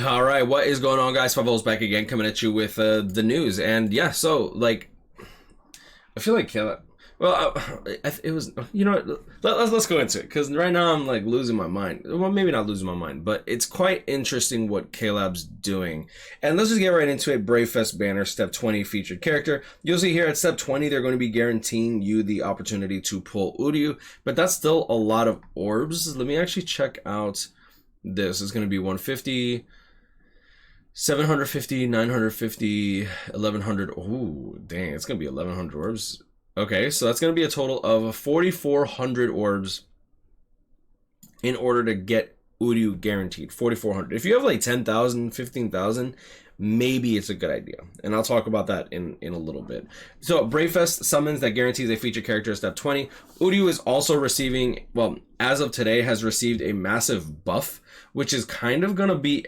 All right, what is going on, guys? Favos back again, coming at you with the news. And yeah, so like, I feel like well, it was, you know what, let's go into it, because right now I'm like losing my mind. Well, maybe not losing my mind, but it's quite interesting what Caleb's doing. And let's just get right into it. Bravefest banner, step 20, featured character. You'll see here at step 20, they're going to be guaranteeing you the opportunity to pull Uryu, but that's still a lot of orbs. Let me actually check out this. It's going to be 150. 750, 950, 1100. Oh, dang, it's going to be 1100 orbs. Okay, so that's going to be a total of 4,400 orbs in order to get Uryu guaranteed. 4,400. If you have like 10,000, 15,000, maybe it's a good idea. And I'll talk about that in a little bit. So Bravefest summons that guarantees a featured character at step 20. Uryu is also receiving, well, as of today, has received a massive buff, which is kind of going to be...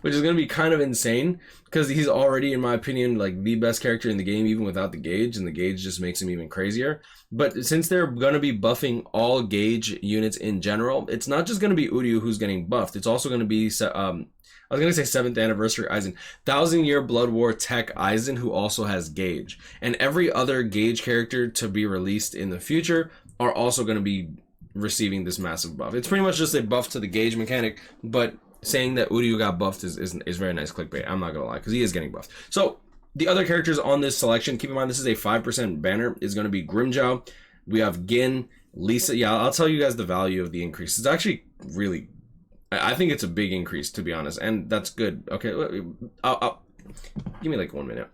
which is going to be kind of insane, because he's already, in my opinion, like the best character in the game, even without the gauge, and the gauge just makes him even crazier. But since they're going to be buffing all gauge units in general, it's not just going to be Uryu who's getting buffed. It's also going to be, I was going to say 7th anniversary Aizen, 1,000-year Blood War tech Aizen, who also has gauge. And every other gauge character to be released in the future are also going to be receiving this massive buff. It's pretty much just a buff to the gauge mechanic, but saying that Uryu got buffed is very nice clickbait. I'm not gonna lie, because he is getting buffed. So the other characters on this selection, keep in mind this is a 5% banner, is going to be Grimjow. We have Gin, Lisa. Yeah, I'll tell you guys the value of the increase. It's actually really, I think it's a big increase, to be honest, and that's good. Okay, I'll give me like 1 minute.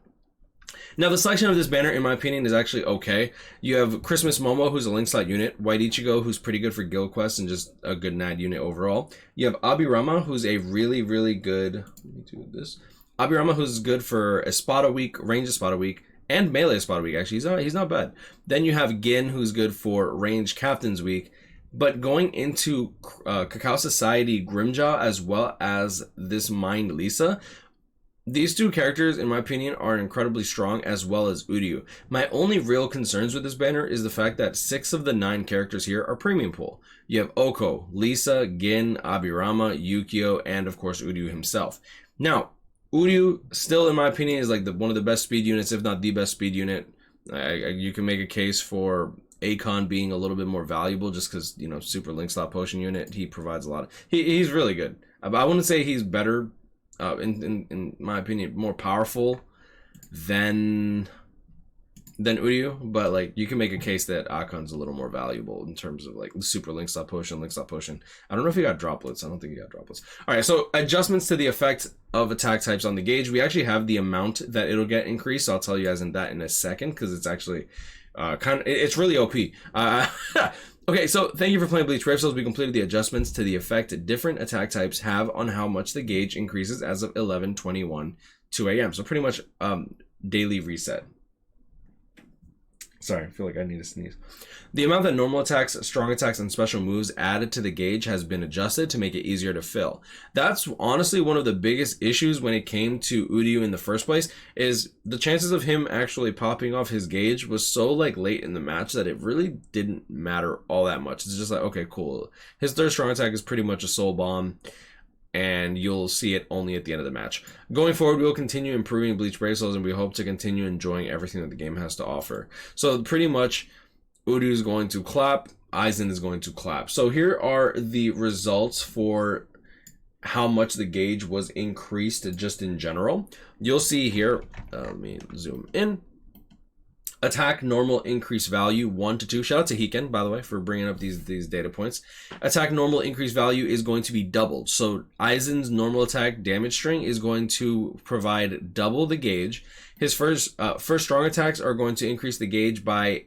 Now, the selection of this banner, in my opinion, is actually okay. You have Christmas Momo, who's a link slot unit. White Ichigo, who's pretty good for guild quests and just a good NAD unit overall. You have Abirama, who's a really, really good... Let me do this. Abirama, who's good for Espada week, range Espada week, and melee Espada week, actually. He's not bad. Then you have Gin, who's good for range Captain's week. But going into Cacao Society Grimjaw, as well as this Mind Lisa... These two characters, in my opinion, are incredibly strong, as well as Uryu. My only real concerns with this banner is the fact that 6 of the 9 characters here are premium pool. You have Oko, Lisa, Gin, Abirama, Yukio, and of course Uryu himself. Now, Uryu still, in my opinion, is like one of the best speed units, if not the best speed unit. You can make a case for Akon being a little bit more valuable just because, you know, super link slot potion unit. He provides a lot of... He's really good. I wouldn't say he's better... in my opinion, more powerful than Uryu, but like you can make a case that Akon's a little more valuable in terms of like super link slot potion. I don't know if he got droplets. I don't think he got droplets. All right, so adjustments to the effect of attack types on the gauge. We actually have the amount that it'll get increased, so I'll tell you guys in a second, because it's actually it's really OP. Okay, so thank you for playing Bleach Brave Souls. We completed the adjustments to the effect different attack types have on how much the gauge increases as of 11:21 2 a.m. So pretty much daily reset. Sorry, I feel like I need to sneeze. The amount that normal attacks, strong attacks, and special moves added to the gauge has been adjusted to make it easier to fill. That's honestly one of the biggest issues when it came to Uryu in the first place, is the chances of him actually popping off his gauge was so like late in the match that it really didn't matter all that much. It's just like, okay, cool. His third strong attack is pretty much a soul bomb, and you'll see it only at the end of the match. Going forward, we will continue improving Bleach Brave Souls, and we hope to continue enjoying everything that the game has to offer. So pretty much, Uryu is going to clap, Aizen is going to clap. So here are the results for how much the gauge was increased just in general. You'll see here, let me zoom in. Attack normal increase value 1 to 2. Shout out to Hiken, by the way, for bringing up these data points. Attack normal increase value is going to be doubled. So Aizen's normal attack damage string is going to provide double the gauge. His first strong attacks are going to increase the gauge by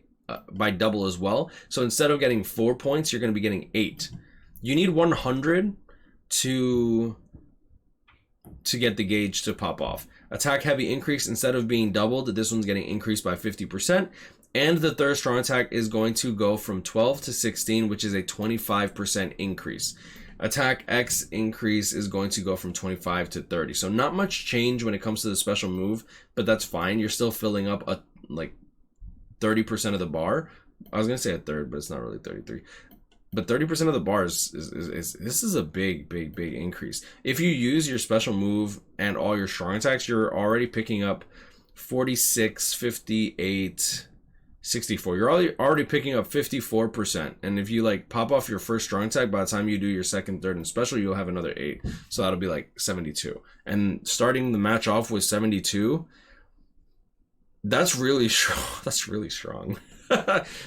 double as well. So instead of getting 4 points, you're going to be getting 8. You need 100 to get the gauge to pop off. Attack heavy increase, instead of being doubled, this one's getting increased by 50%. And the third strong attack is going to go from 12 to 16, which is a 25% increase. Attack X increase is going to go from 25 to 30. So not much change when it comes to the special move, but that's fine. You're still filling up like 30% of the bar. I was going to say a third, but it's not really 33. But 30% of the bars is this is a big increase. If you use your special move and all your strong attacks, you're already picking up 46, 58, 64. You're already picking up 54%. And if you like pop off your first strong attack, by the time you do your second, third, and special, you'll have another 8. So that'll be like 72. And starting the match off with 72, that's really strong. That's really strong.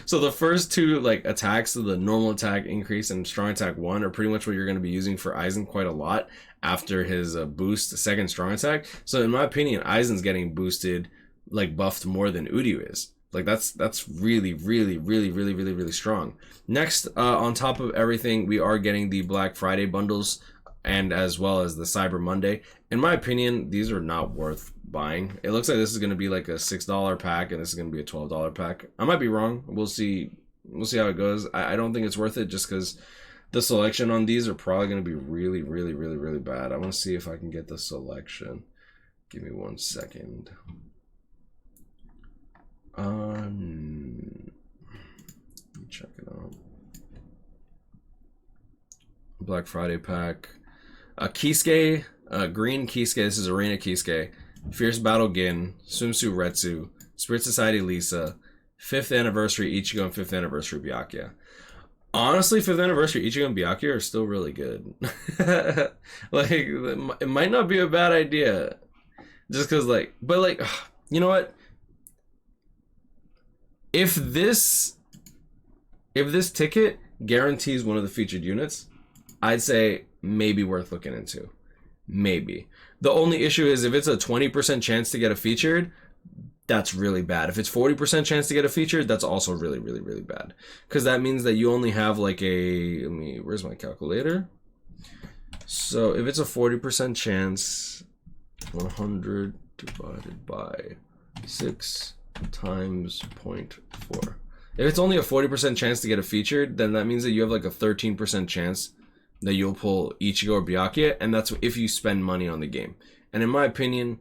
So the first two like attacks, the normal attack increase and strong attack 1, are pretty much what you're going to be using for Aizen quite a lot after his boost second strong attack. So in my opinion, Aizen's getting boosted, like buffed more than Uryu is. Like that's really strong. Next, on top of everything, we are getting the Black Friday bundles and as well as the Cyber Monday. In my opinion, these are not worth buying. It looks like this is going to be like a $6 pack and this is going to be a $12 pack. I might be wrong. We'll see how it goes. I don't think it's worth it just because the selection on these are probably going to be really bad. I want to see if I can get the selection. Give me 1 second. Let me check it out. Black Friday pack. Kisuke, green Kisuke. This is Arena Kisuke. Fierce Battle Gin, Swimsuit Retsu, Spirit Society Lisa, 5th Anniversary Ichigo, and 5th Anniversary Byakuya. Honestly, 5th Anniversary Ichigo and Byakuya are still really good. Like, it might not be a bad idea. Just because, like, but like, you know what? If this ticket guarantees one of the featured units, I'd say maybe worth looking into. Maybe. The only issue is if it's a 20% chance to get a featured, that's really bad. If it's 40% chance to get a featured, that's also really bad. Because that means that you only have like a, where's my calculator? So if it's a 40% chance, 100 divided by 6 times 0.4. If it's only a 40% chance to get a featured, then that means that you have like a 13% chance that you'll pull Ichigo or Byakuya, and that's if you spend money on the game. And in my opinion,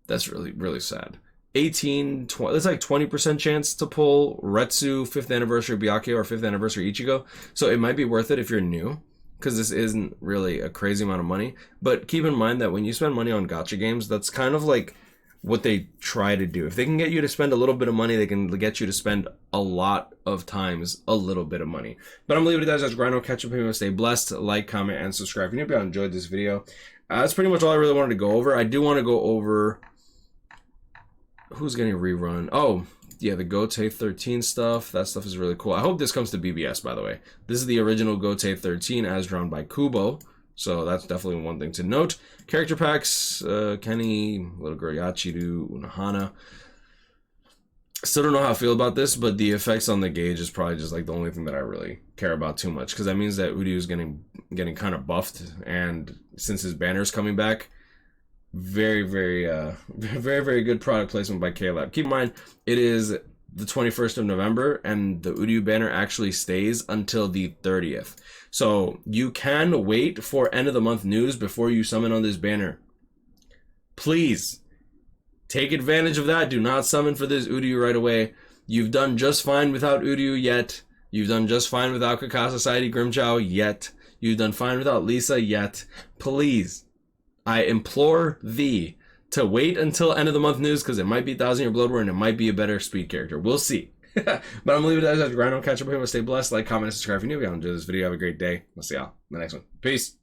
that's really sad. 18, 20, that's like 20% chance to pull Retsu, 5th Anniversary Byakuya, or 5th Anniversary Ichigo. So it might be worth it if you're new, because this isn't really a crazy amount of money. But keep in mind that when you spend money on gacha games, that's kind of like what they try to do. If they can get you to spend a little bit of money, they can get you to spend a lot of times a little bit of money. But I'm going to leave it to guys. That's Grino. Catch up with you. Stay blessed. Like, comment, and subscribe. If you enjoyed this video, that's pretty much all I really wanted to go over. I do want to go over who's getting a rerun. Oh, yeah, the Gote 13 stuff. That stuff is really cool. I hope this comes to BBS, by the way. This is the original Gote 13 as drawn by Kubo. So that's definitely one thing to note. Character packs, Kenny, Little Girl Yachiru, Unohana. Still don't know how I feel about this, but the effects on the gauge is probably just like the only thing that I really care about too much, because that means that Uryu is getting kind of buffed, and since his banner's coming back, very good product placement by K-Lab. Keep in mind, it is the 21st of November, and the Uryu banner actually stays until the 30th. So you can wait for end of the month news before you summon on this banner. Please take advantage of that. Do not summon for this Uryu right away. You've done just fine without Uryu yet. You've done just fine without Kaka Society Grimchow yet. You've done fine without Lisa yet. Please, I implore thee to wait until end of the month news, because it might be 1000 Year Blood War and it might be a better speed character. We'll see. But I'm going to leave it as a grind. Catch up with him. Stay blessed. Like, comment, and subscribe if you're new. If you enjoyed this video, have a great day. We'll see y'all in the next one. Peace.